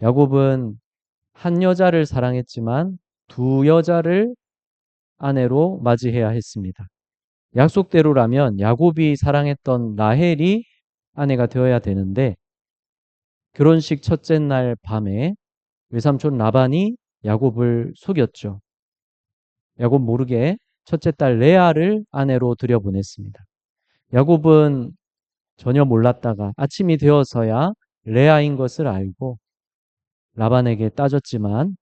야곱은 한 여자를 사랑했지만 두 여자를 아내로 맞이해야 했습니다. 약속대로라면 야곱이 사랑했던 라헬이 아내가 되어야 되는데 결혼식 첫째 날 밤에 외삼촌 라반이 야곱을 속였죠. 야곱 모르게 첫째 딸 레아를 아내로 들여보냈습니다. 야곱은 전혀 몰랐다가 아침이 되어서야 레아인 것을 알고 라반에게 따졌지만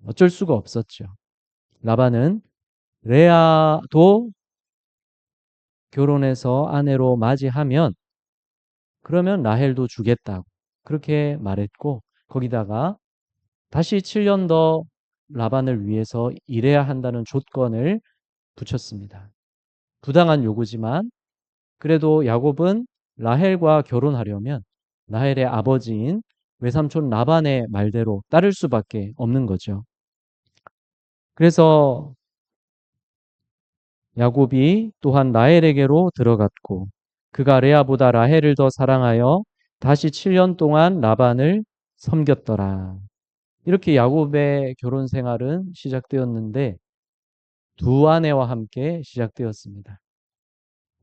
어쩔 수가 없었죠. 라반은 레아도 결혼해서 아내로 맞이하면 그러면 라헬도 주겠다고 그렇게 말했고 거기다가 다시 7년 더 라반을 위해서 일해야 한다는 조건을 붙였습니다. 부당한 요구지만 그래도 야곱은 라헬과 결혼하려면 라헬의 아버지인 외삼촌 라반의 말대로 따를 수밖에 없는 거죠. 그래서 야곱이 또한 라헬에게로 들어갔고 그가 레아보다 라헬을 더 사랑하여 다시 7년 동안 라반을 섬겼더라. 이렇게 야곱의 결혼 생활은 시작되었는데 두 아내와 함께 시작되었습니다.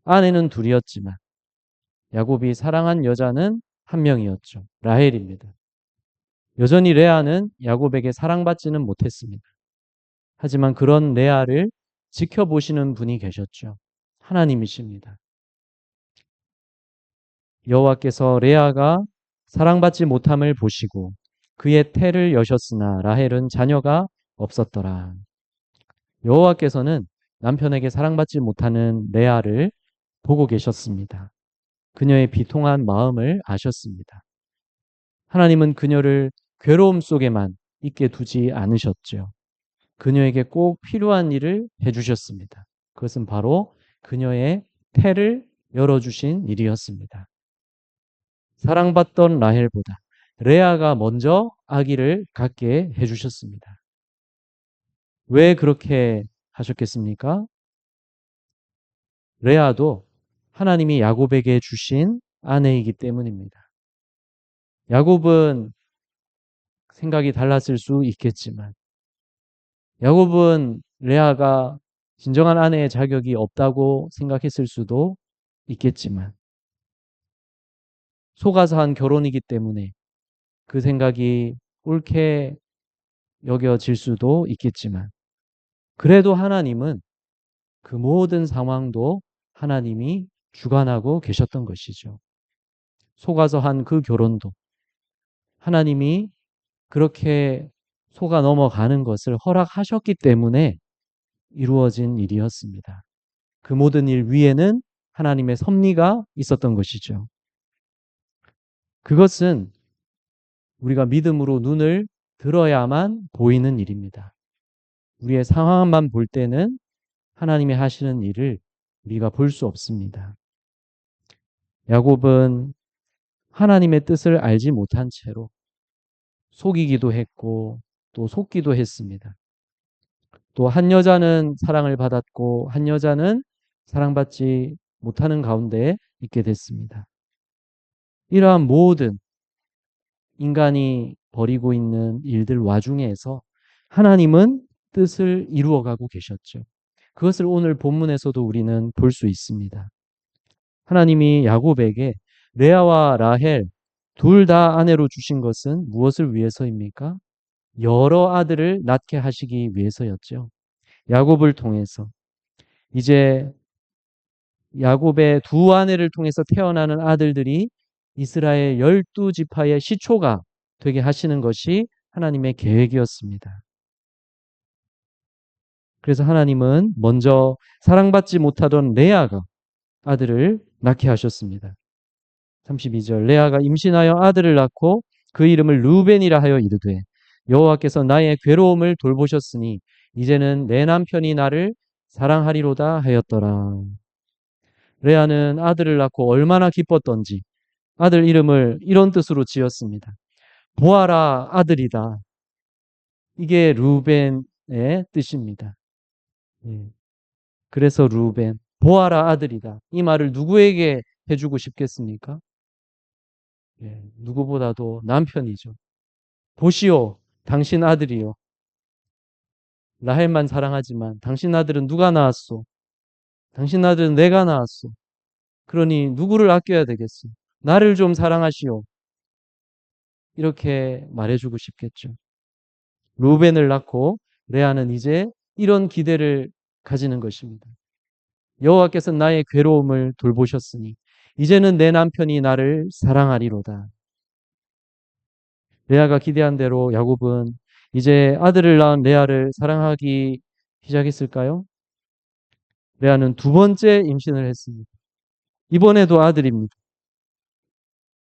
아내는 둘이었지만 야곱이 사랑한 여자는 한 명이었죠. 라헬입니다. 여전히 레아는 야곱에게 사랑받지는 못했습니다. 하지만 그런 레아를 지켜보시는 분이 계셨죠. 하나님이십니다. 여호와께서 레아가 사랑받지 못함을 보시고 그의 태를 여셨으나 라헬은 자녀가 없었더라. 여호와께서는 남편에게 사랑받지 못하는 레아를 보고 계셨습니다. 그녀의 비통한 마음을 아셨습니다. 하나님은 그녀를 괴로움 속에만 있게 두지 않으셨죠. 그녀에게 꼭 필요한 일을 해주셨습니다. 그것은 바로 그녀의 태를 열어주신 일이었습니다. 사랑받던 라헬보다 레아가 먼저 아기를 갖게 해주셨습니다. 왜 그렇게 하셨겠습니까? 레아도 하나님이 야곱에게 주신 아내이기 때문입니다. 야곱은 생각이 달랐을 수 있겠지만 야곱은 레아가 진정한 아내의 자격이 없다고 생각했을 수도 있겠지만 속아서 한 결혼이기 때문에 그 생각이 옳게 여겨질 수도 있겠지만 그래도 하나님은 그 모든 상황도 하나님이 주관하고 계셨던 것이죠. 속아서 한 그 결혼도 하나님이 그렇게 속아 넘어가는 것을 허락하셨기 때문에 이루어진 일이었습니다. 그 모든 일 위에는 하나님의 섭리가 있었던 것이죠. 그것은 우리가 믿음으로 눈을 들어야만 보이는 일입니다. 우리의 상황만 볼 때는 하나님이 하시는 일을 우리가 볼 수 없습니다. 야곱은 하나님의 뜻을 알지 못한 채로 속이기도 했고 또 속기도 했습니다. 또 한 여자는 사랑을 받았고 한 여자는 사랑받지 못하는 가운데 있게 됐습니다. 이러한 모든 인간이 벌이고 있는 일들 와중에서 하나님은 뜻을 이루어가고 계셨죠. 그것을 오늘 본문에서도 우리는 볼 수 있습니다. 하나님이 야곱에게 레아와 라헬 둘 다 아내로 주신 것은 무엇을 위해서입니까? 여러 아들을 낳게 하시기 위해서였죠. 야곱을 통해서 이제 야곱의 두 아내를 통해서 태어나는 아들들이 이스라엘 12지파의 시초가 되게 하시는 것이 하나님의 계획이었습니다. 그래서 하나님은 먼저 사랑받지 못하던 레아가 아들을 낳게 하셨습니다. 32절 레아가 임신하여 아들을 낳고 그 이름을 루벤이라 하여 이르되 여호와께서 나의 괴로움을 돌보셨으니 이제는 내 남편이 나를 사랑하리로다 하였더라. 레아는 아들을 낳고 얼마나 기뻤던지 아들 이름을 이런 뜻으로 지었습니다. 보아라 아들이다. 이게 루벤의 뜻입니다. 예. 그래서 루벤 보아라 아들이다. 이 말을 누구에게 해주고 싶겠습니까? 예. 누구보다도 남편이죠. 보시오, 당신 아들이요. 라헬만 사랑하지만 당신 아들은 누가 낳았소? 당신 아들은 내가 낳았소. 그러니 누구를 아껴야 되겠소? 나를 좀 사랑하시오. 이렇게 말해주고 싶겠죠. 루벤을 낳고 레아는 이제 이런 기대를 가지는 것입니다. 여호와께서 나의 괴로움을 돌보셨으니 이제는 내 남편이 나를 사랑하리로다. 레아가 기대한 대로 야곱은 이제 아들을 낳은 레아를 사랑하기 시작했을까요? 레아는 두 번째 임신을 했습니다. 이번에도 아들입니다.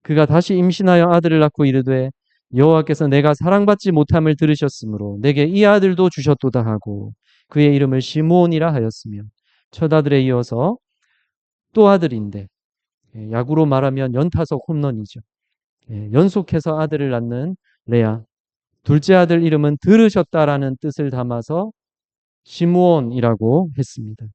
그가 다시 임신하여 아들을 낳고 이르되 여호와께서 내가 사랑받지 못함을 들으셨으므로 내게 이 아들도 주셨도다 하고 그의 이름을 시므온이라 하였으며 첫 아들에 이어서 또 아들인데 야구로 말하면 연타석 홈런이죠. 연속해서 아들을 낳는 레아. 둘째 아들 이름은 들으셨다라는 뜻을 담아서 시므온이라고 했습니다.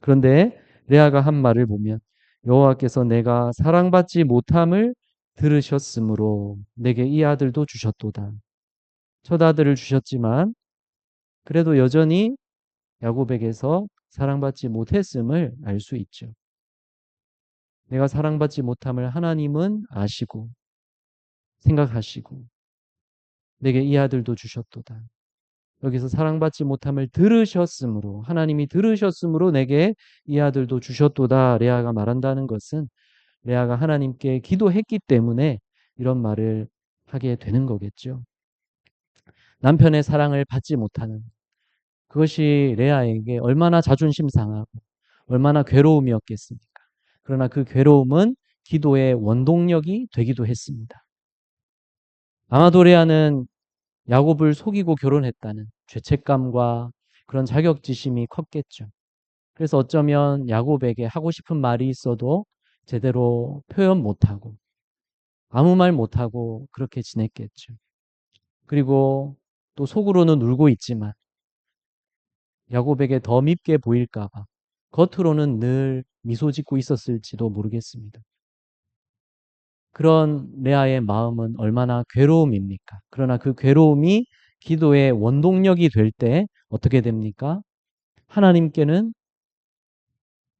그런데 레아가 한 말을 보면 여호와께서 내가 사랑받지 못함을 들으셨으므로 내게 이 아들도 주셨도다. 첫 아들을 주셨지만 그래도 여전히 야곱에게서 사랑받지 못했음을 알 수 있죠. 내가 사랑받지 못함을 하나님은 아시고 생각하시고 내게 이 아들도 주셨도다. 여기서 사랑받지 못함을 들으셨으므로 하나님이 들으셨으므로 내게 이 아들도 주셨도다. 레아가 말한다는 것은 레아가 하나님께 기도했기 때문에 이런 말을 하게 되는 거겠죠. 남편의 사랑을 받지 못하는 그것이 레아에게 얼마나 자존심 상하고 얼마나 괴로움이었겠습니까? 그러나 그 괴로움은 기도의 원동력이 되기도 했습니다. 아마도 레아는 야곱을 속이고 결혼했다는 죄책감과 그런 자격지심이 컸겠죠. 그래서 어쩌면 야곱에게 하고 싶은 말이 있어도 제대로 표현 못하고 아무 말 못하고 그렇게 지냈겠죠. 그리고 또 속으로는 울고 있지만 야곱에게 더 밉게 보일까 봐 겉으로는 늘 미소 짓고 있었을지도 모르겠습니다. 그런 레아의 마음은 얼마나 괴로움입니까? 그러나 그 괴로움이 기도의 원동력이 될 때 어떻게 됩니까? 하나님께는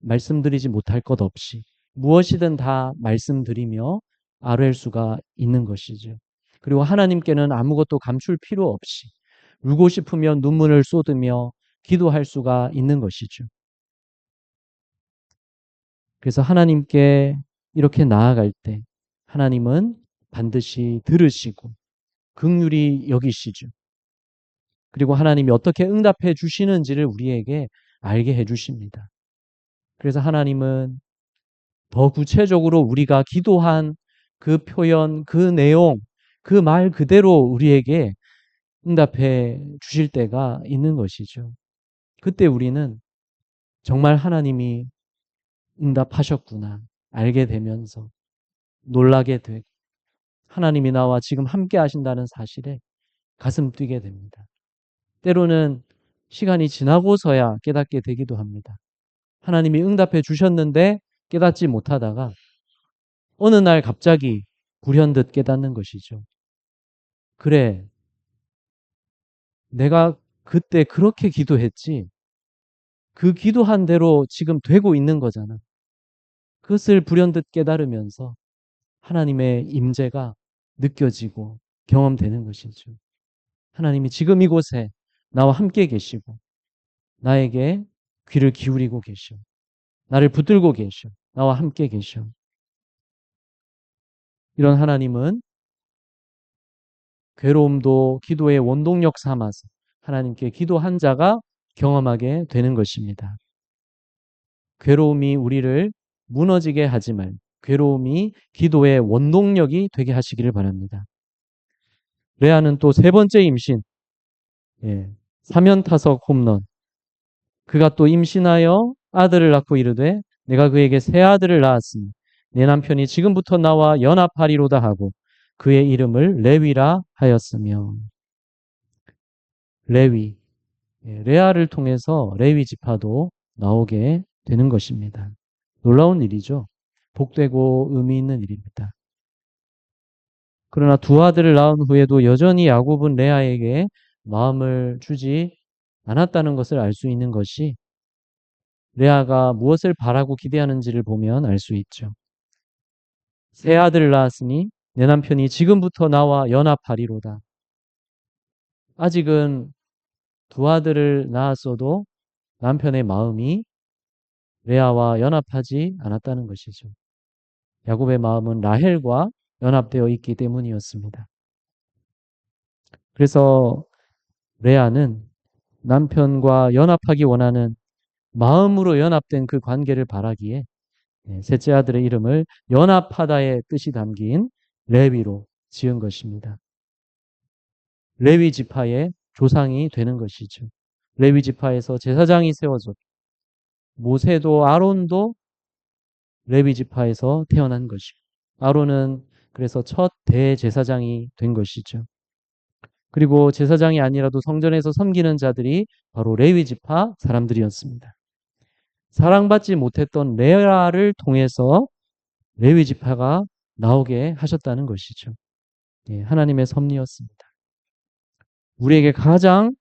말씀드리지 못할 것 없이 무엇이든 다 말씀드리며 아뢰일 수가 있는 것이죠. 그리고 하나님께는 아무것도 감출 필요 없이 울고 싶으면 눈물을 쏟으며 기도할 수가 있는 것이죠. 그래서 하나님께 이렇게 나아갈 때 하나님은 반드시 들으시고 긍휼히 여기시죠. 그리고 하나님이 어떻게 응답해 주시는지를 우리에게 알게 해 주십니다. 그래서 하나님은 더 구체적으로 우리가 기도한 그 표현, 그 내용, 그 말 그대로 우리에게 응답해 주실 때가 있는 것이죠. 그때 우리는 정말 하나님이 응답하셨구나 알게 되면서 놀라게 되고 하나님이 나와 지금 함께 하신다는 사실에 가슴 뛰게 됩니다. 때로는 시간이 지나고서야 깨닫게 되기도 합니다. 하나님이 응답해 주셨는데 깨닫지 못하다가 어느 날 갑자기 불현듯 깨닫는 것이죠. 그래, 내가 그때 그렇게 기도했지. 그 기도한 대로 지금 되고 있는 거잖아. 그것을 불현듯 깨달으면서 하나님의 임재가 느껴지고 경험되는 것이죠. 하나님이 지금 이곳에 나와 함께 계시고 나에게 귀를 기울이고 계셔. 나를 붙들고 계셔. 나와 함께 계셔. 이런 하나님은 괴로움도 기도의 원동력 삼아서 하나님께 기도한 자가 경험하게 되는 것입니다. 괴로움이 우리를 무너지게 하지 말고 괴로움이 기도의 원동력이 되게 하시기를 바랍니다. 레아는 또 세 번째 임신, 사면타석 홈런. 그가 또 임신하여 아들을 낳고 이르되 내가 그에게 새 아들을 낳았으니 내 남편이 지금부터 나와 연합하리로다 하고 그의 이름을 레위라 하였으며 레위, 레아를 통해서 레위 지파도 나오게 되는 것입니다. 놀라운 일이죠. 복되고 의미 있는 일입니다. 그러나 두 아들을 낳은 후에도 여전히 야곱은 레아에게 마음을 주지 않았다는 것을 알 수 있는 것이 레아가 무엇을 바라고 기대하는지를 보면 알 수 있죠. 세 아들을 낳았으니 내 남편이 지금부터 나와 연합하리로다. 아직은 두 아들을 낳았어도 남편의 마음이 레아와 연합하지 않았다는 것이죠. 야곱의 마음은 라헬과 연합되어 있기 때문이었습니다. 그래서 레아는 남편과 연합하기 원하는 마음으로 연합된 그 관계를 바라기에 셋째 아들의 이름을 연합하다의 뜻이 담긴 레위로 지은 것입니다. 레위 지파의 조상이 되는 것이죠. 레위 지파에서 제사장이 세워졌고 모세도 아론도 레위 지파에서 태어난 것이고 아론은 그래서 첫 대제사장이 된 것이죠. 그리고 제사장이 아니라도 성전에서 섬기는 자들이 바로 레위 지파 사람들이었습니다. 사랑받지 못했던 레아를 통해서 레위 지파가 나오게 하셨다는 것이죠. 하나님의 섭리였습니다. 우리에게 가장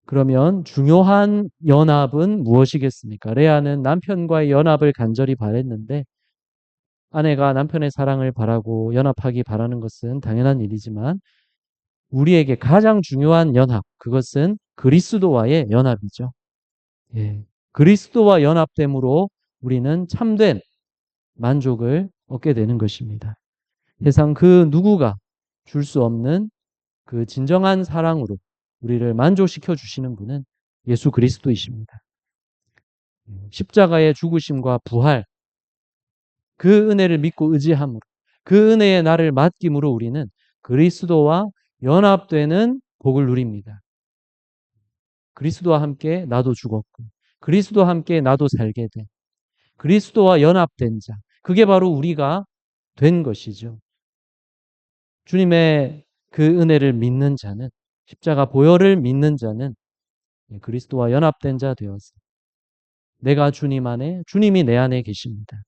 그러면 중요한 연합은 무엇이겠습니까? 레아는 남편과의 연합을 간절히 바랬는데 아내가 남편의 사랑을 바라고 연합하기 바라는 것은 당연한 일이지만 우리에게 가장 중요한 연합, 그것은 그리스도와의 연합이죠. 그리스도와 연합됨으로 우리는 참된 만족을 얻게 되는 것입니다. 세상 그 누구가 줄 수 없는 그 진정한 사랑으로 우리를 만족시켜 주시는 분은 예수 그리스도이십니다. 십자가의 죽으심과 부활, 그 은혜를 믿고 의지함으로 그 은혜의 나를 맡김으로 우리는 그리스도와 연합되는 복을 누립니다. 그리스도와 함께 나도 죽었고 그리스도와 함께 나도 살게 된 그리스도와 연합된 자, 그게 바로 우리가 된 것이죠. 주님의 그 은혜를 믿는 자는 십자가 보혈을 믿는 자는 그리스도와 연합된 자 되어서 내가 주님 안에 주님이 내 안에 계십니다.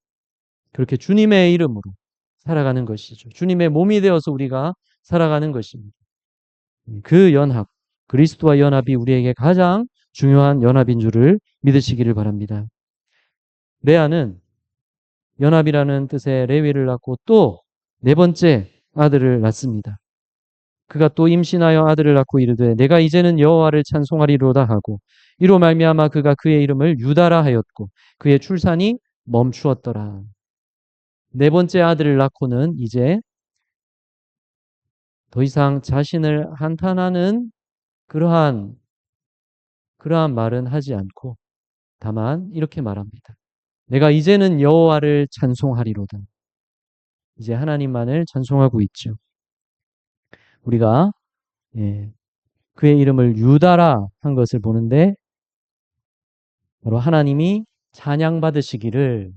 그렇게 주님의 이름으로 살아가는 것이죠. 주님의 몸이 되어서 우리가 살아가는 것입니다. 그 연합, 그리스도와 연합이 우리에게 가장 중요한 연합인 줄을 믿으시기를 바랍니다. 레아는 연합이라는 뜻의 레위를 낳고 또 네 번째 아들을 낳습니다. 그가 또 임신하여 아들을 낳고 이르되 내가 이제는 여호와를 찬송하리로다 하고 이로 말미암아 그가 그의 이름을 유다라 하였고 그의 출산이 멈추었더라. 네 번째 아들을 낳고는 이제 더 이상 자신을 한탄하는 그러한 말은 하지 않고 다만 이렇게 말합니다. 내가 이제는 여호와를 찬송하리로다. 이제 하나님만을 찬송하고 있죠. 우리가 그의 이름을 유다라 한 것을 보는데 바로 하나님이 찬양 받으시기를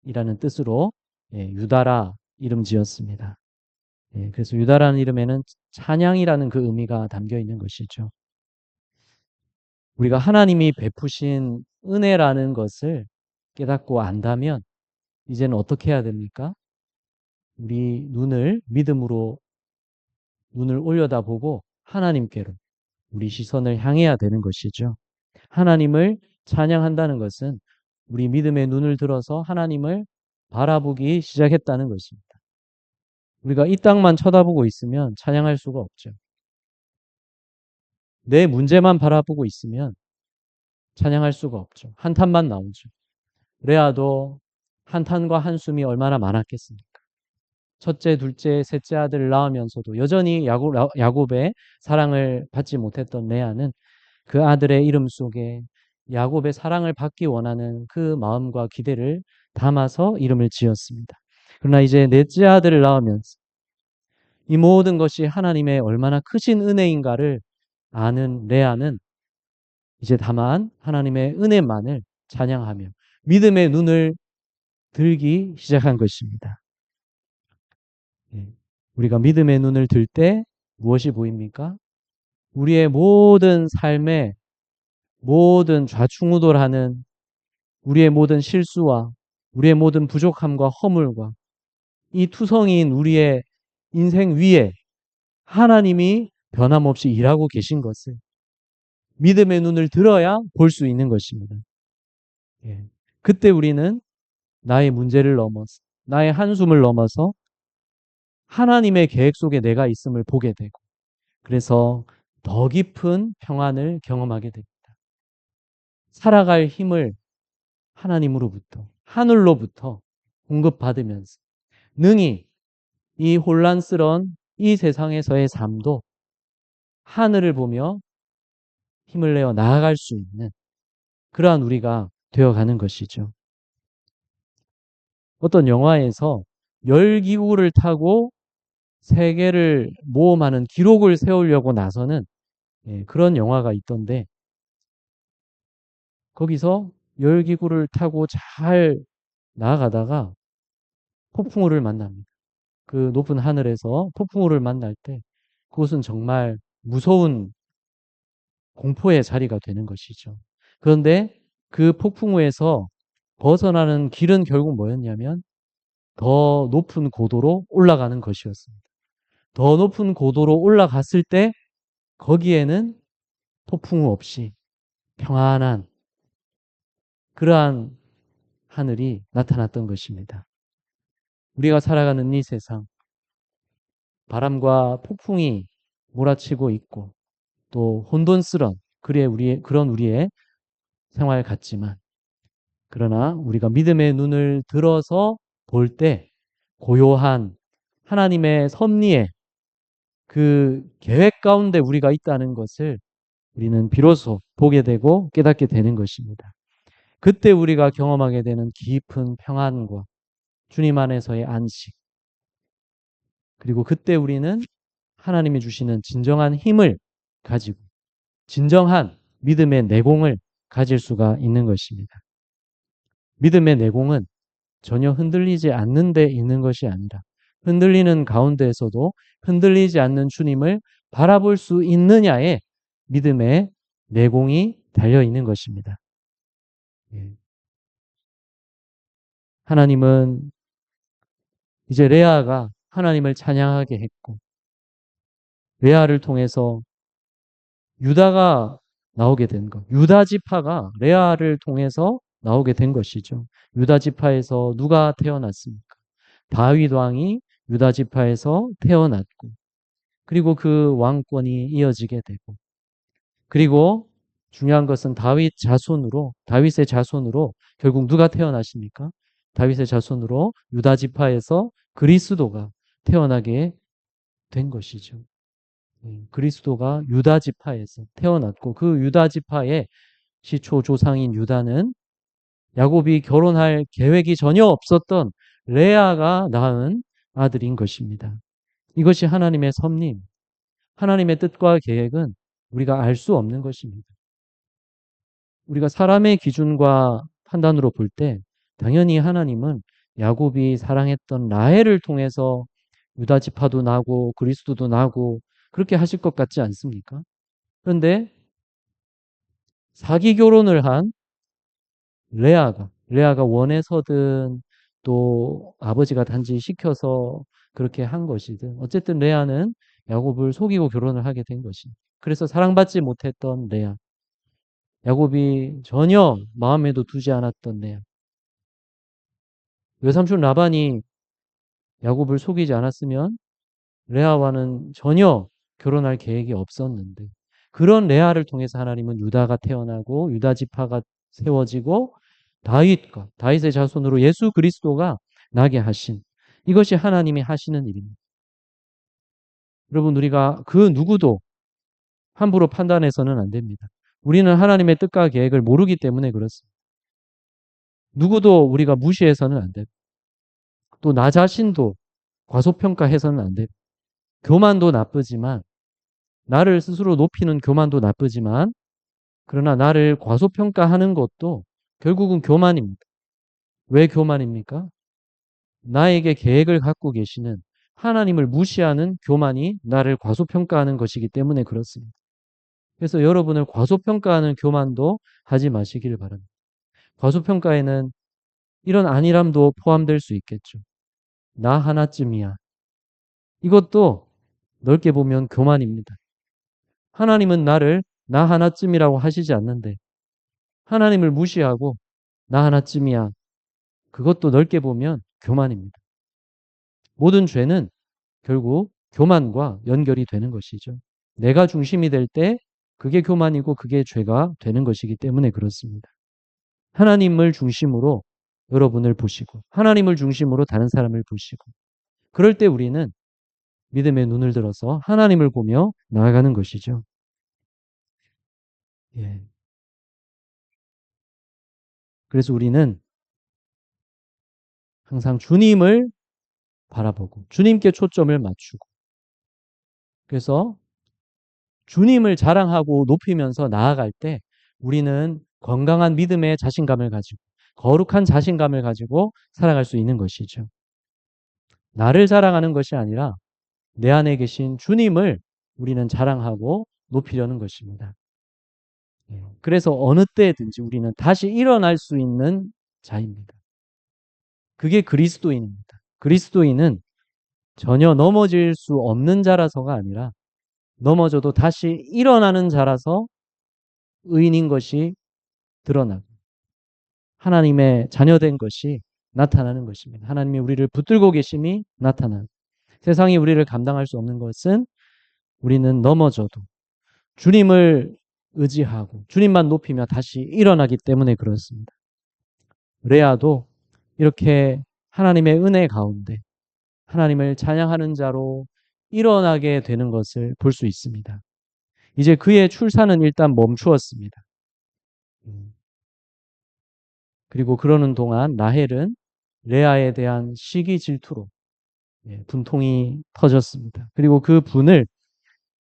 이라는 뜻으로 유다라 이름 지었습니다. 그래서 유다라는 이름에는 찬양이라는 그 의미가 담겨 있는 것이죠. 우리가 하나님이 베푸신 은혜라는 것을 깨닫고 안다면 이제는 어떻게 해야 됩니까? 우리 눈을 믿음으로 눈을 올려다보고 하나님께로 우리 시선을 향해야 되는 것이죠. 하나님을 찬양한다는 것은 우리 믿음의 눈을 들어서 하나님을 바라보기 시작했다는 것입니다. 우리가 이 땅만 쳐다보고 있으면 찬양할 수가 없죠. 내 문제만 바라보고 있으면 찬양할 수가 없죠. 한탄만 나오죠. 레아도 한탄과 한숨이 얼마나 많았겠습니까? 첫째, 둘째, 셋째 아들을 낳으면서도 여전히 야곱의 사랑을 받지 못했던 레아는 그 아들의 이름 속에 야곱의 사랑을 받기 원하는 그 마음과 기대를 담아서 이름을 지었습니다. 그러나 이제 넷째 아들을 낳으면서 이 모든 것이 하나님의 얼마나 크신 은혜인가를 아는 레아는 이제 다만 하나님의 은혜만을 찬양하며 믿음의 눈을 들기 시작한 것입니다. 우리가 믿음의 눈을 들 때 무엇이 보입니까? 우리의 모든 삶에 모든 좌충우돌하는 우리의 모든 실수와 우리의 모든 부족함과 허물과 이 투성이인 우리의 인생 위에 하나님이 변함없이 일하고 계신 것을 믿음의 눈을 들어야 볼 수 있는 것입니다. 예. 그때 우리는 나의 문제를 넘어서, 나의 한숨을 넘어서 하나님의 계획 속에 내가 있음을 보게 되고, 그래서 더 깊은 평안을 경험하게 됩니다. 살아갈 힘을 하나님으로부터, 하늘로부터 공급받으면서 능히 이 혼란스러운 이 세상에서의 삶도 하늘을 보며 힘을 내어 나아갈 수 있는 그러한 우리가 되어가는 것이죠. 어떤 영화에서 열기구를 타고 세계를 모험하는 기록을 세우려고 나서는 그런 영화가 있던데, 거기서 열기구를 타고 잘 나아가다가 폭풍우를 만납니다. 그 높은 하늘에서 폭풍우를 만날 때 그것은 정말 무서운 공포의 자리가 되는 것이죠. 그런데 그 폭풍우에서 벗어나는 길은 결국 뭐였냐면 더 높은 고도로 올라가는 것이었습니다. 더 높은 고도로 올라갔을 때 거기에는 폭풍우 없이 평안한 그러한 하늘이 나타났던 것입니다. 우리가 살아가는 이 세상, 바람과 폭풍이 몰아치고 있고 또 혼돈스런 그런 우리의 생활 같지만, 그러나 우리가 믿음의 눈을 들어서 볼 때 고요한 하나님의 섭리의 그 계획 가운데 우리가 있다는 것을 우리는 비로소 보게 되고 깨닫게 되는 것입니다. 그때 우리가 경험하게 되는 깊은 평안과 주님 안에서의 안식, 그리고 그때 우리는 하나님이 주시는 진정한 힘을 가지고 진정한 믿음의 내공을 가질 수가 있는 것입니다. 믿음의 내공은 전혀 흔들리지 않는 데 있는 것이 아니라 흔들리는 가운데에서도 흔들리지 않는 주님을 바라볼 수 있느냐에 믿음의 내공이 달려 있는 것입니다. 예. 하나님은 이제 레아가 하나님을 찬양하게 했고, 레아를 통해서 유다가 나오게 된 것, 유다 지파가 레아를 통해서 나오게 된 것이죠. 유다 지파에서 누가 태어났습니까? 다윗 왕이 유다 지파에서 태어났고, 그리고 그 왕권이 이어지게 되고, 그리고 중요한 것은 다윗의 자손으로 결국 누가 태어나십니까? 다윗의 자손으로 유다 지파에서 그리스도가 태어나게 된 것이죠. 그리스도가 유다 지파에서 태어났고, 그 유다 지파의 시초 조상인 유다는 야곱이 결혼할 계획이 전혀 없었던 레아가 낳은 아들인 것입니다. 이것이 하나님의 섭리, 하나님의 뜻과 계획은 우리가 알 수 없는 것입니다. 우리가 사람의 기준과 판단으로 볼 때 당연히 하나님은 야곱이 사랑했던 라헬을 통해서 유다 지파도 나고 그리스도도 나고 그렇게 하실 것 같지 않습니까? 그런데 사기 결혼을 한 레아가 원해서든 또 아버지가 단지 시켜서 그렇게 한 것이든 어쨌든 레아는 야곱을 속이고 결혼을 하게 된 것입니다. 그래서 사랑받지 못했던 레아, 야곱이 전혀 마음에도 두지 않았던 레아, 외삼촌 라반이 야곱을 속이지 않았으면 레아와는 전혀 결혼할 계획이 없었는데, 그런 레아를 통해서 하나님은 유다가 태어나고 유다 지파가 세워지고 다윗의 자손으로 예수 그리스도가 나게 하신, 이것이 하나님이 하시는 일입니다. 여러분, 우리가 그 누구도 함부로 판단해서는 안 됩니다. 우리는 하나님의 뜻과 계획을 모르기 때문에 그렇습니다. 누구도 우리가 무시해서는 안 됩니다. 또 나 자신도 과소평가해서는 안 됩니다. 교만도 나쁘지만, 나를 스스로 높이는 교만도 나쁘지만, 그러나 나를 과소평가하는 것도 결국은 교만입니다. 왜 교만입니까? 나에게 계획을 갖고 계시는 하나님을 무시하는 교만이 나를 과소평가하는 것이기 때문에 그렇습니다. 그래서 여러분을 과소평가하는 교만도 하지 마시길 바랍니다. 과소평가에는 이런 안일함도 포함될 수 있겠죠. 나 하나쯤이야. 이것도 넓게 보면 교만입니다. 하나님은 나를 나 하나쯤이라고 하시지 않는데 하나님을 무시하고 나 하나쯤이야. 그것도 넓게 보면 교만입니다. 모든 죄는 결국 교만과 연결이 되는 것이죠. 내가 중심이 될 때 그게 교만이고 그게 죄가 되는 것이기 때문에 그렇습니다. 하나님을 중심으로 여러분을 보시고 하나님을 중심으로 다른 사람을 보시고 그럴 때 우리는 믿음의 눈을 들어서 하나님을 보며 나아가는 것이죠. 예. 그래서 우리는 항상 주님을 바라보고 주님께 초점을 맞추고 그래서 주님을 자랑하고 높이면서 나아갈 때 우리는 건강한 믿음의 자신감을 가지고 거룩한 자신감을 가지고 살아갈 수 있는 것이죠. 나를 자랑하는 것이 아니라 내 안에 계신 주님을 우리는 자랑하고 높이려는 것입니다. 그래서 어느 때든지 우리는 다시 일어날 수 있는 자입니다. 그게 그리스도인입니다. 그리스도인은 전혀 넘어질 수 없는 자라서가 아니라 넘어져도 다시 일어나는 자라서 의인인 것이 드러나고 하나님의 자녀된 것이 나타나는 것입니다. 하나님이 우리를 붙들고 계심이 나타나는 세상이 우리를 감당할 수 없는 것은 우리는 넘어져도 주님을 의지하고 주님만 높이며 다시 일어나기 때문에 그렇습니다. 레아도 이렇게 하나님의 은혜 가운데 하나님을 찬양하는 자로 일어나게 되는 것을 볼 수 있습니다. 이제 그의 출산은 일단 멈추었습니다. 그리고 그러는 동안 라헬은 레아에 대한 시기 질투로 분통이 터졌습니다. 그리고 그 분을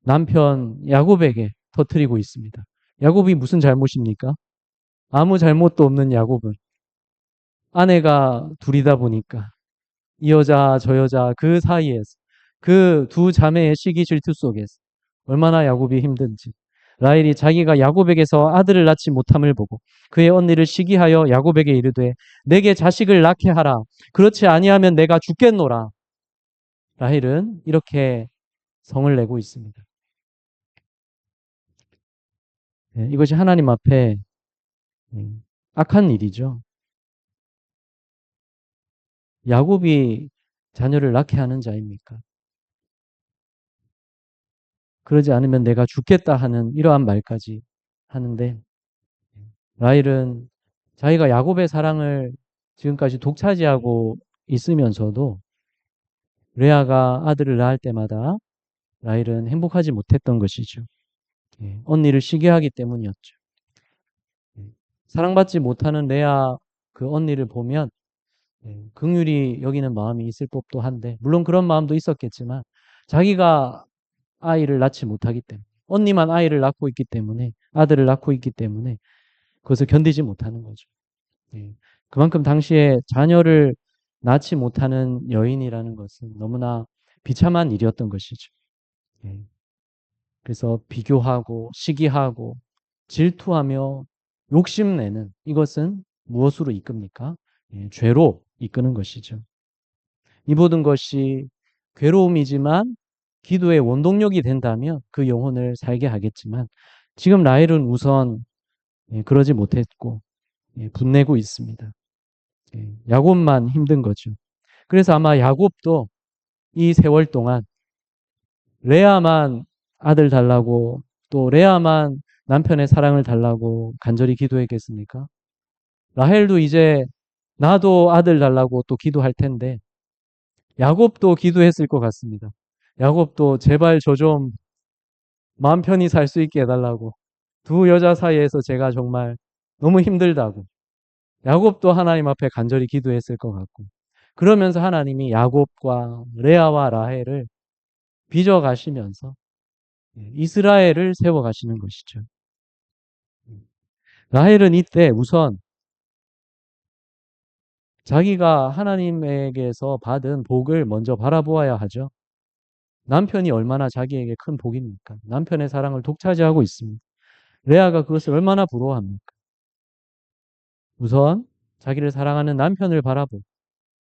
남편 야곱에게 터뜨리고 있습니다. 야곱이 무슨 잘못입니까? 아무 잘못도 없는 야곱은 아내가 둘이다 보니까 이 여자 저 여자 그 사이에서 그 두 자매의 시기 질투 속에서 얼마나 야곱이 힘든지 라헬이 자기가 야곱에게서 아들을 낳지 못함을 보고 그의 언니를 시기하여 야곱에게 이르되 내게 자식을 낳게 하라. 그렇지 아니하면 내가 죽겠노라. 라헬은 이렇게 성을 내고 있습니다. 이것이 하나님 앞에 악한 일이죠. 야곱이 자녀를 낳게 하는 자입니까? 그러지 않으면 내가 죽겠다 하는 이러한 말까지 하는데 라헬은 자기가 야곱의 사랑을 지금까지 독차지하고 있으면서도 레아가 아들을 낳을 때마다 라헬은 행복하지 못했던 것이죠. 언니를 시기하기 때문이었죠. 사랑받지 못하는 레아 그 언니를 보면 긍휼히 여기는 마음이 있을 법도 한데 물론 그런 마음도 있었겠지만 자기가 아이를 낳지 못하기 때문에 언니만 아이를 낳고 있기 때문에 아들을 낳고 있기 때문에 그것을 견디지 못하는 거죠. 그만큼 당시에 자녀를 낳지 못하는 여인이라는 것은 너무나 비참한 일이었던 것이죠. 그래서 비교하고 시기하고 질투하며 욕심내는 이것은 무엇으로 이끕니까? 죄로 이끄는 것이죠. 이 모든 것이 괴로움이지만 기도의 원동력이 된다면 그 영혼을 살게 하겠지만 지금 라헬은 우선 그러지 못했고 분내고 있습니다. 야곱만 힘든 거죠. 그래서 아마 야곱도 이 세월 동안 레아만 아들 달라고 또 레아만 남편의 사랑을 달라고 간절히 기도했겠습니까? 라헬도 이제 나도 아들 달라고 또 기도할 텐데 야곱도 기도했을 것 같습니다. 야곱도 제발 저 좀 마음 편히 살 수 있게 해달라고 두 여자 사이에서 제가 정말 너무 힘들다고 야곱도 하나님 앞에 간절히 기도했을 것 같고 그러면서 하나님이 야곱과 레아와 라헬을 빚어 가시면서 이스라엘을 세워 가시는 것이죠. 라헬은 이때 우선 자기가 하나님에게서 받은 복을 먼저 바라보아야 하죠. 남편이 얼마나 자기에게 큰 복입니까? 남편의 사랑을 독차지하고 있습니다. 레아가 그것을 얼마나 부러워합니까? 우선 자기를 사랑하는 남편을 바라보고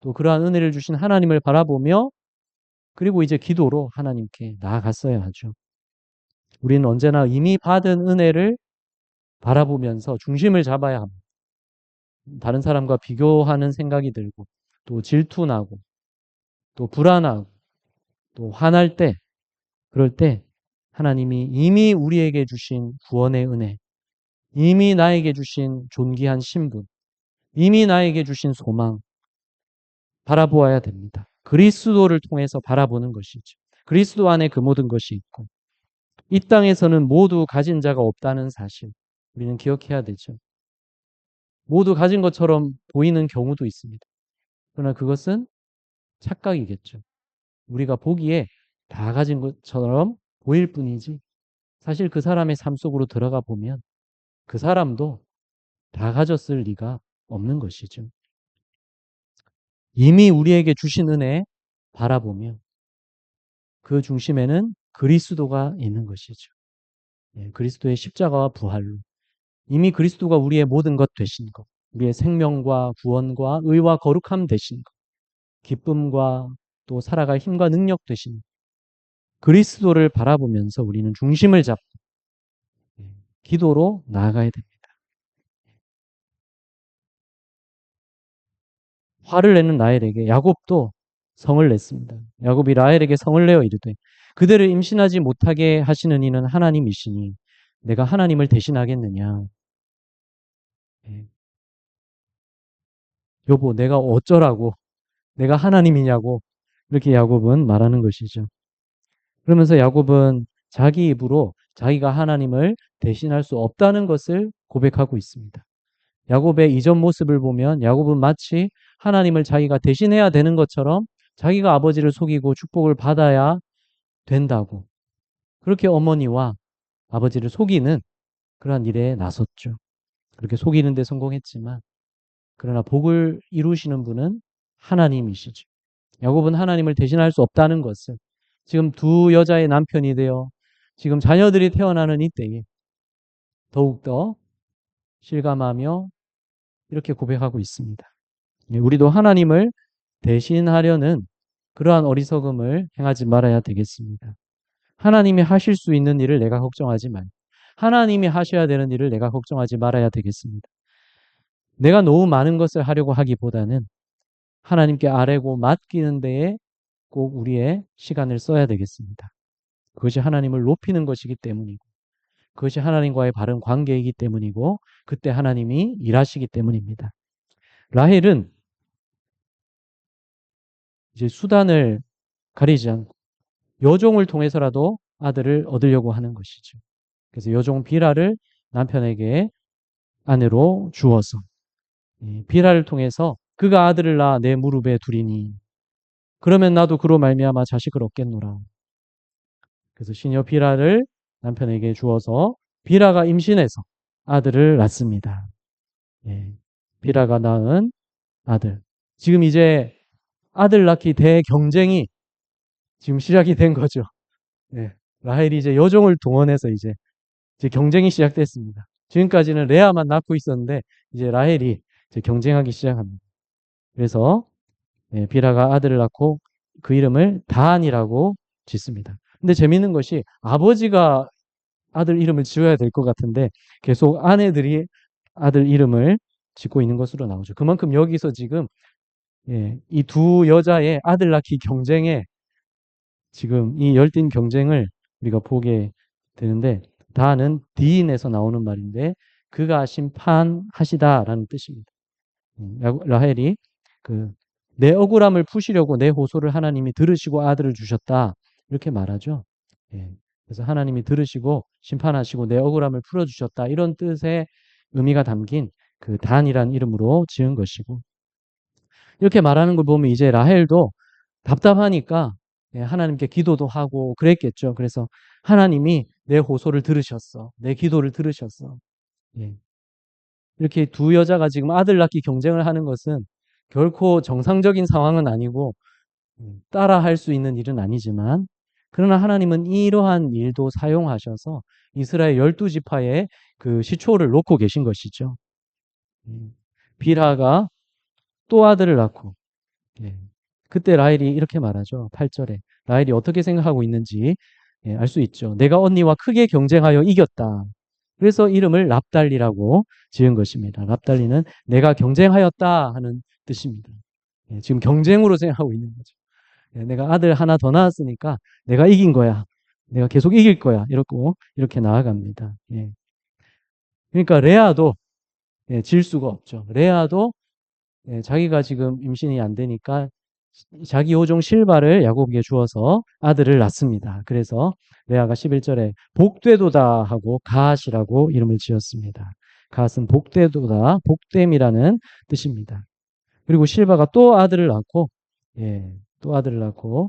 또 그러한 은혜를 주신 하나님을 바라보며 그리고 이제 기도로 하나님께 나아갔어야 하죠. 우리는 언제나 이미 받은 은혜를 바라보면서 중심을 잡아야 합니다. 다른 사람과 비교하는 생각이 들고 또 질투나고 또 불안하고 또 화날 때 그럴 때 하나님이 이미 우리에게 주신 구원의 은혜, 이미 나에게 주신 존귀한 신분, 이미 나에게 주신 소망 바라보아야 됩니다. 그리스도를 통해서 바라보는 것이죠. 그리스도 안에 그 모든 것이 있고 이 땅에서는 모두 가진 자가 없다는 사실 우리는 기억해야 되죠. 모두 가진 것처럼 보이는 경우도 있습니다. 그러나 그것은 착각이겠죠. 우리가 보기에 다 가진 것처럼 보일 뿐이지 사실 그 사람의 삶 속으로 들어가 보면 그 사람도 다 가졌을 리가 없는 것이죠. 이미 우리에게 주신 은혜 바라보며 그 중심에는 그리스도가 있는 것이죠. 그리스도의 십자가와 부활로 이미 그리스도가 우리의 모든 것 되신 것, 우리의 생명과 구원과 의와 거룩함 되신 것, 기쁨과 또 살아갈 힘과 능력 되신 그리스도를 바라보면서 우리는 중심을 잡고 기도로 나아가야 됩니다. 화를 내는 라헬에게 야곱도 성을 냈습니다. 야곱이 라헬에게 성을 내어 이르되 그대를 임신하지 못하게 하시는 이는 하나님이시니 내가 하나님을 대신하겠느냐. 예. 여보, 내가 어쩌라고, 내가 하나님이냐고 이렇게 야곱은 말하는 것이죠. 그러면서 야곱은 자기 입으로 자기가 하나님을 대신할 수 없다는 것을 고백하고 있습니다. 야곱의 이전 모습을 보면 야곱은 마치 하나님을 자기가 대신해야 되는 것처럼 자기가 아버지를 속이고 축복을 받아야 된다고 그렇게 어머니와 아버지를 속이는 그러한 일에 나섰죠. 그렇게 속이는 데 성공했지만 그러나 복을 이루시는 분은 하나님이시죠. 야곱은 하나님을 대신할 수 없다는 것을 지금 두 여자의 남편이 되어 지금 자녀들이 태어나는 이때에 더욱더 실감하며 이렇게 고백하고 있습니다. 우리도 하나님을 대신하려는 그러한 어리석음을 행하지 말아야 되겠습니다. 하나님이 하실 수 있는 일을 내가 걱정하지 말고 하나님이 하셔야 되는 일을 내가 걱정하지 말아야 되겠습니다. 내가 너무 많은 것을 하려고 하기보다는 하나님께 아뢰고 맡기는 데에 꼭 우리의 시간을 써야 되겠습니다. 그것이 하나님을 높이는 것이기 때문이고 그것이 하나님과의 바른 관계이기 때문이고 그때 하나님이 일하시기 때문입니다. 라헬은 이제 수단을 가리지 않고 여종을 통해서라도 아들을 얻으려고 하는 것이죠. 그래서 여종 비라를 남편에게 아내로 주어서 비라를 통해서 그가 아들을 낳아 내 무릎에 두리니 그러면 나도 그로 말미암아 자식을 얻겠노라. 그래서 시녀 비라를 남편에게 주어서 비라가 임신해서 아들을 낳습니다. 비라가 낳은 아들. 지금 이제 아들 낳기 대경쟁이 지금 시작이 된 거죠. 라헬이 이제 여종을 동원해서 이제 경쟁이 시작됐습니다. 지금까지는 레아만 낳고 있었는데 이제 라헬이 이제 경쟁하기 시작합니다. 그래서 비라가 아들을 낳고 그 이름을 단이라고 짓습니다. 근데 재밌는 것이 아버지가 아들 이름을 지어야 될 것 같은데 계속 아내들이 아들 이름을 짓고 있는 것으로 나오죠. 그만큼 여기서 지금 이 두 여자의 아들 낳기 경쟁에 지금 이 열띤 경쟁을 우리가 보게 되는데 다는 디인에서 나오는 말인데 그가 심판하시다라는 뜻입니다. 라헬이 내 억울함을 푸시려고 내 호소를 하나님이 들으시고 아들을 주셨다 이렇게 말하죠. 그래서 하나님이 들으시고 심판하시고 내 억울함을 풀어주셨다 이런 뜻의 의미가 담긴 그 단이란 이름으로 지은 것이고 이렇게 말하는 걸 보면 이제 라헬도 답답하니까 하나님께 기도도 하고 그랬겠죠. 그래서 하나님이 내 호소를 들으셨어. 내 기도를 들으셨어. 이렇게 두 여자가 지금 아들 낳기 경쟁을 하는 것은 결코 정상적인 상황은 아니고 따라 할 수 있는 일은 아니지만 그러나 하나님은 이러한 일도 사용하셔서 이스라엘 12지파의 그 시초를 놓고 계신 것이죠. 빌하가 또 아들을 낳고 그때 라헬이 이렇게 말하죠. 8절에 라헬이 어떻게 생각하고 있는지 알 수 있죠. 내가 언니와 크게 경쟁하여 이겼다. 그래서 이름을 납달리라고 지은 것입니다. 납달리는 내가 경쟁하였다 하는 뜻입니다. 지금 경쟁으로 생각하고 있는 거죠. 내가 아들 하나 더 낳았으니까 내가 이긴 거야. 내가 계속 이길 거야. 이렇게 나아갑니다. 그러니까 레아도 질 수가 없죠. 레아도 자기가 지금 임신이 안 되니까 자기 요종 실바를 야곱에게 주어서 아들을 낳습니다. 그래서 레아가 11절에 복되도다 하고 가앗이라고 이름을 지었습니다. 가앗은 복되도다, 복됨이라는 뜻입니다. 그리고 실바가 또 아들을 낳고, 또 아들을 낳고,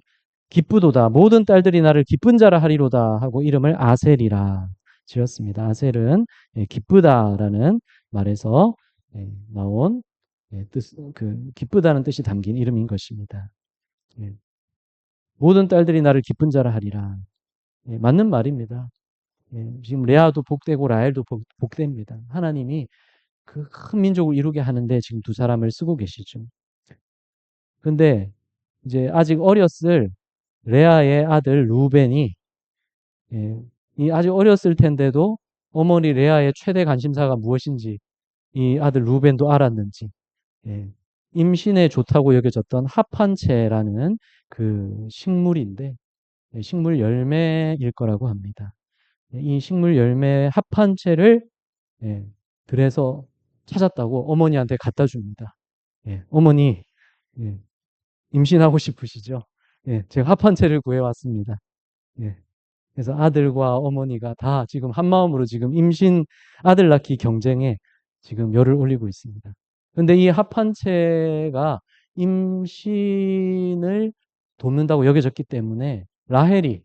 기쁘도다, 모든 딸들이 나를 기쁜 자라 하리로다 하고 이름을 아셀이라 지었습니다. 아셀은 기쁘다라는 말에서 나온 기쁘다는 뜻이 담긴 이름인 것입니다. 모든 딸들이 나를 기쁜 자라 하리라. 맞는 말입니다. 지금 레아도 복되고 라헬도 복됩니다. 하나님이 그 큰 민족을 이루게 하는데 지금 두 사람을 쓰고 계시죠. 근데 이제 아직 어렸을 레아의 아들 루벤이 이 아주 어렸을 텐데도 어머니 레아의 최대 관심사가 무엇인지 이 아들 루벤도 알았는지 임신에 좋다고 여겨졌던 합한채라는 그 식물인데 식물 열매일 거라고 합니다. 이 식물 열매 합한채를 들에서 찾았다고 어머니한테 갖다 줍니다. 어머니 임신하고 싶으시죠? 제가 합한채를 구해왔습니다. 그래서 아들과 어머니가 다 지금 한 마음으로 지금 임신 아들 낳기 경쟁에 지금 열을 올리고 있습니다. 근데 이 합한채가 임신을 돕는다고 여겨졌기 때문에 라헬이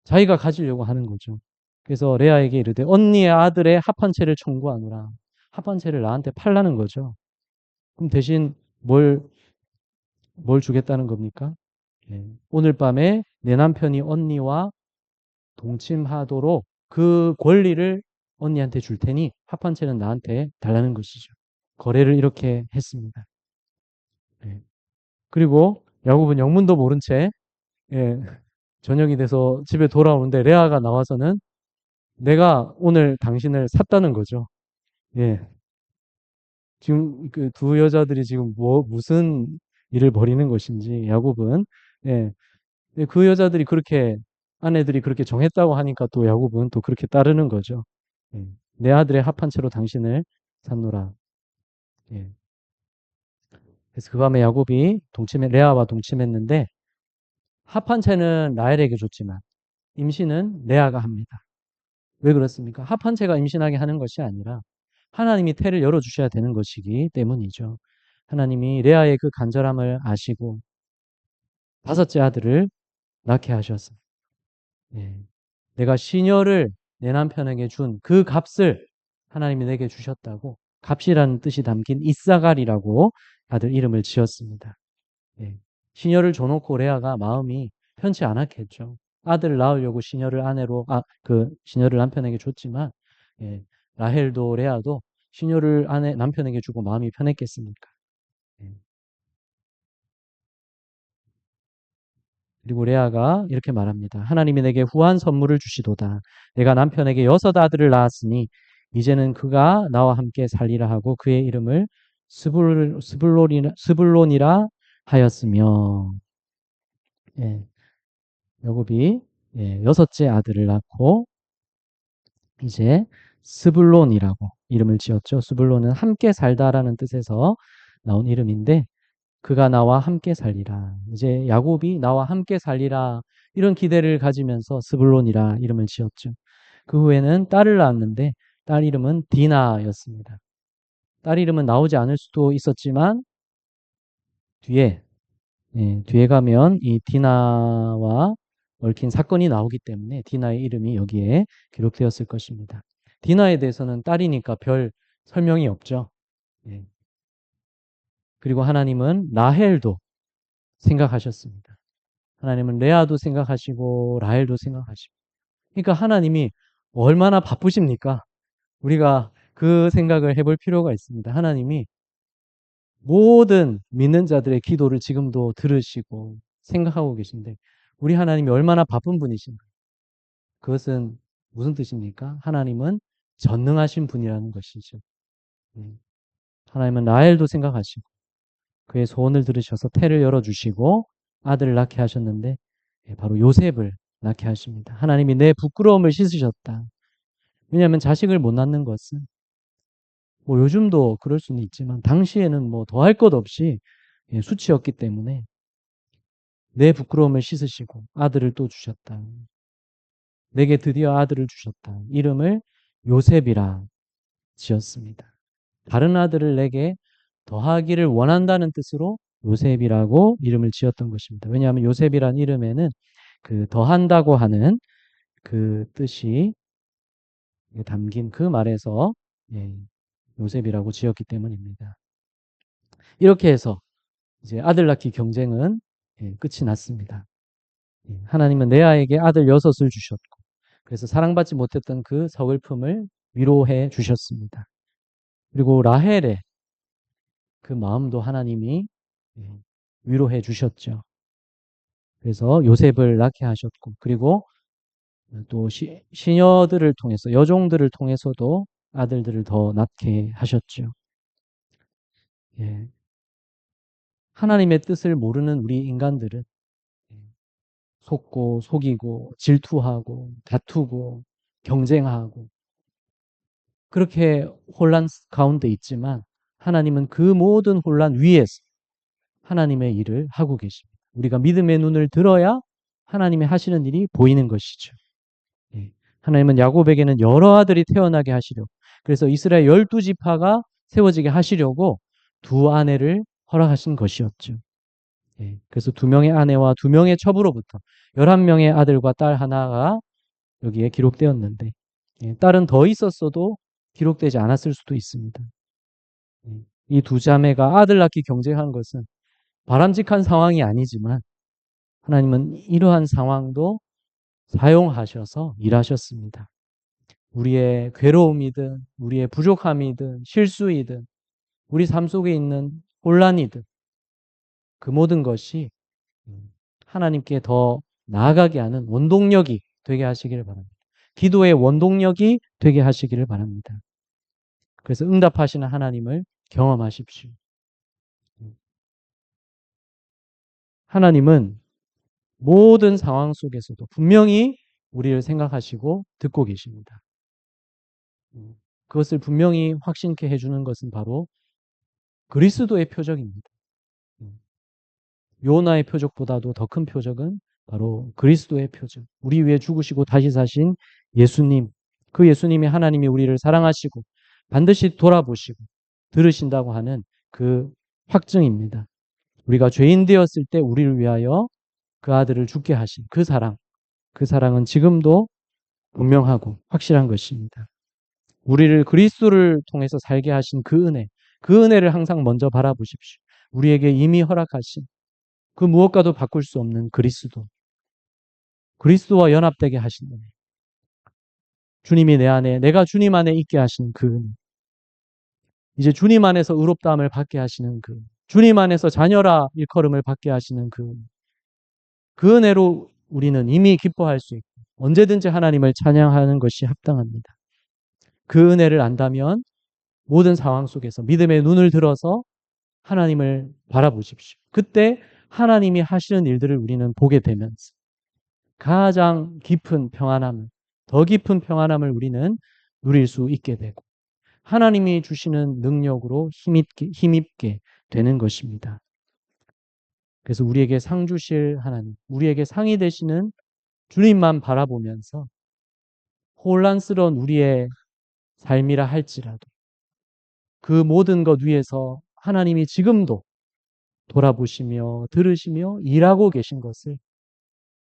자기가 가지려고 하는 거죠. 그래서 레아에게 이르되 언니의 아들의 합한채를 청구하노라. 합한채를 나한테 팔라는 거죠. 그럼 대신 뭘 주겠다는 겁니까? 오늘 밤에 내 남편이 언니와 동침하도록 그 권리를 언니한테 줄 테니 합한채는 나한테 달라는 것이죠. 거래를 이렇게 했습니다. 그리고 야곱은 영문도 모른 채 저녁이 돼서 집에 돌아오는데 레아가 나와서는 내가 오늘 당신을 샀다는 거죠. 지금 그 두 여자들이 지금 무슨 일을 벌이는 것인지 야곱은 그 여자들이 아내들이 그렇게 정했다고 하니까 또 야곱은 또 그렇게 따르는 거죠. 내 아들의 합한 채로 당신을 샀노라. 그래서 그 밤에 야곱이 레아와 동침했는데 합한 채는 라헬에게 줬지만 임신은 레아가 합니다. 왜 그렇습니까? 합한 채가 임신하게 하는 것이 아니라 하나님이 태를 열어주셔야 되는 것이기 때문이죠. 하나님이 레아의 그 간절함을 아시고 다섯째 아들을 낳게 하셨습니다. 내가 시녀를 내 남편에게 준 그 값을 하나님이 내게 주셨다고 값이라는 뜻이 담긴 이사갈이라고 아들 이름을 지었습니다. 시녀를 줘놓고 레아가 마음이 편치 않았겠죠. 아들을 낳으려고 시녀를 시녀를 남편에게 줬지만 라헬도 레아도 시녀를 남편에게 주고 마음이 편했겠습니까? 그리고 레아가 이렇게 말합니다. 하나님이 내게 후한 선물을 주시도다. 내가 남편에게 6 아들을 낳았으니 이제는 그가 나와 함께 살리라 하고 그의 이름을 스불론이라 하였으며 야곱이 6째 아들을 낳고 이제 스불론이라고 이름을 지었죠. 스불론은 함께 살다라는 뜻에서 나온 이름인데 그가 나와 함께 살리라. 이제 야곱이 나와 함께 살리라 이런 기대를 가지면서 스불론이라 이름을 지었죠. 그 후에는 딸을 낳았는데 딸 이름은 디나였습니다. 딸 이름은 나오지 않을 수도 있었지만 뒤에 가면 이 디나와 얽힌 사건이 나오기 때문에 디나의 이름이 여기에 기록되었을 것입니다. 디나에 대해서는 딸이니까 별 설명이 없죠. 그리고 하나님은 라헬도 생각하셨습니다. 하나님은 레아도 생각하시고 라헬도 생각하시고. 그러니까 하나님이 얼마나 바쁘십니까? 우리가 그 생각을 해볼 필요가 있습니다. 하나님이 모든 믿는 자들의 기도를 지금도 들으시고 생각하고 계신데 우리 하나님이 얼마나 바쁜 분이신가. 그것은 무슨 뜻입니까? 하나님은 전능하신 분이라는 것이죠. 하나님은 라헬도 생각하시고 그의 소원을 들으셔서 태를 열어주시고 아들을 낳게 하셨는데 바로 요셉을 낳게 하십니다. 하나님이 내 부끄러움을 씻으셨다. 왜냐하면 자식을 못 낳는 것은 뭐 요즘도 그럴 수는 있지만 당시에는 뭐 더할 것 없이 수치였기 때문에 내 부끄러움을 씻으시고 아들을 또 주셨다. 내게 드디어 아들을 주셨다. 이름을 요셉이라 지었습니다. 다른 아들을 내게 더하기를 원한다는 뜻으로 요셉이라고 이름을 지었던 것입니다. 왜냐하면 요셉이란 이름에는 그 더한다고 하는 그 뜻이 담긴 그 말에서 요셉이라고 지었기 때문입니다. 이렇게 해서 이제 아들 낳기 경쟁은 끝이 났습니다. 하나님은 레아에게 아들 6을 주셨고 그래서 사랑받지 못했던 그 서글픔을 위로해 주셨습니다. 그리고 라헬의 그 마음도 하나님이 위로해 주셨죠. 그래서 요셉을 낳게 하셨고 그리고 또 시녀들을 통해서 여종들을 통해서도 아들들을 더 낳게 하셨죠. 예. 하나님의 뜻을 모르는 우리 인간들은 속고 속이고 질투하고 다투고 경쟁하고 그렇게 혼란 가운데 있지만 하나님은 그 모든 혼란 위에서 하나님의 일을 하고 계십니다. 우리가 믿음의 눈을 들어야 하나님의 하시는 일이 보이는 것이죠. 하나님은 야곱에게는 여러 아들이 태어나게 하시려 그래서 이스라엘 12지파가 세워지게 하시려고 두 아내를 허락하신 것이었죠. 그래서 2명의 아내와 2명의 첩으로부터 11명의 아들과 딸 하나가 여기에 기록되었는데 딸은 더 있었어도 기록되지 않았을 수도 있습니다. 이 두 자매가 아들 낳기 경쟁한 것은 바람직한 상황이 아니지만 하나님은 이러한 상황도 사용하셔서 일하셨습니다. 우리의 괴로움이든 우리의 부족함이든 실수이든 우리 삶 속에 있는 혼란이든 그 모든 것이 하나님께 더 나아가게 하는 원동력이 되게 하시기를 바랍니다. 기도의 원동력이 되게 하시기를 바랍니다. 그래서 응답하시는 하나님을 경험하십시오. 하나님은 모든 상황 속에서도 분명히 우리를 생각하시고 듣고 계십니다. 그것을 분명히 확신케 해주는 것은 바로 그리스도의 표적입니다. 요나의 표적보다도 더 큰 표적은 바로 그리스도의 표적. 우리 위해 죽으시고 다시 사신 예수님. 그 예수님이 하나님이 우리를 사랑하시고 반드시 돌아보시고 들으신다고 하는 그 확증입니다. 우리가 죄인 되었을 때 우리를 위하여 그 아들을 죽게 하신 그 사랑. 그 사랑은 지금도 분명하고 확실한 것입니다. 우리를 그리스도를 통해서 살게 하신 그 은혜. 그 은혜를 항상 먼저 바라보십시오. 우리에게 이미 허락하신 그 무엇과도 바꿀 수 없는 그리스도. 그리스도와 연합되게 하신 은혜. 주님이 내 안에, 내가 주님 안에 있게 하신 그 은혜. 이제 주님 안에서 의롭다함을 받게 하시는 그 주님 안에서 자녀라 일컬음을 받게 하시는 그 은혜로 우리는 이미 기뻐할 수 있고 언제든지 하나님을 찬양하는 것이 합당합니다. 그 은혜를 안다면 모든 상황 속에서 믿음의 눈을 들어서 하나님을 바라보십시오. 그때 하나님이 하시는 일들을 우리는 보게 되면서 가장 깊은 평안함을, 더 깊은 평안함을 우리는 누릴 수 있게 되고 하나님이 주시는 능력으로 힘입게 되는 것입니다. 그래서 우리에게 상 주실 하나님, 우리에게 상이 되시는 주님만 바라보면서 혼란스러운 우리의 삶이라 할지라도 그 모든 것 위에서 하나님이 지금도 돌아보시며 들으시며 일하고 계신 것을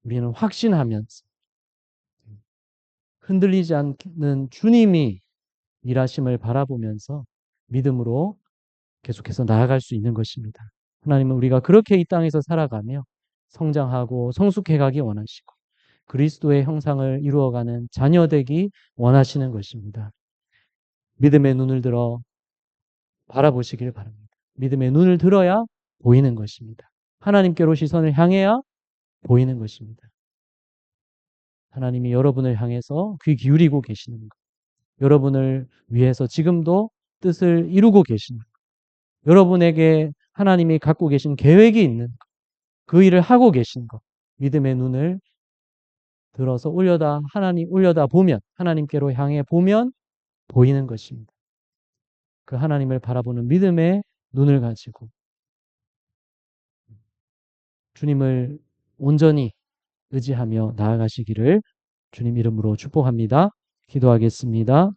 우리는 확신하면서 흔들리지 않는 주님이 일하심을 바라보면서 믿음으로 계속해서 나아갈 수 있는 것입니다. 하나님은 우리가 그렇게 이 땅에서 살아가며 성장하고 성숙해가기 원하시고 그리스도의 형상을 이루어가는 자녀 되기 원하시는 것입니다. 믿음의 눈을 들어 바라보시길 바랍니다. 믿음의 눈을 들어야 보이는 것입니다. 하나님께로 시선을 향해야 보이는 것입니다. 하나님이 여러분을 향해서 귀 기울이고 계시는 것. 여러분을 위해서 지금도 뜻을 이루고 계시는 것. 여러분에게 하나님이 갖고 계신 계획이 있는 것. 그 일을 하고 계신 것. 믿음의 눈을 들어서 올려다 보면, 하나님께로 향해 보면 보이는 것입니다. 그 하나님을 바라보는 믿음의 눈을 가지고 주님을 온전히 의지하며 나아가시기를 주님 이름으로 축복합니다. 기도하겠습니다.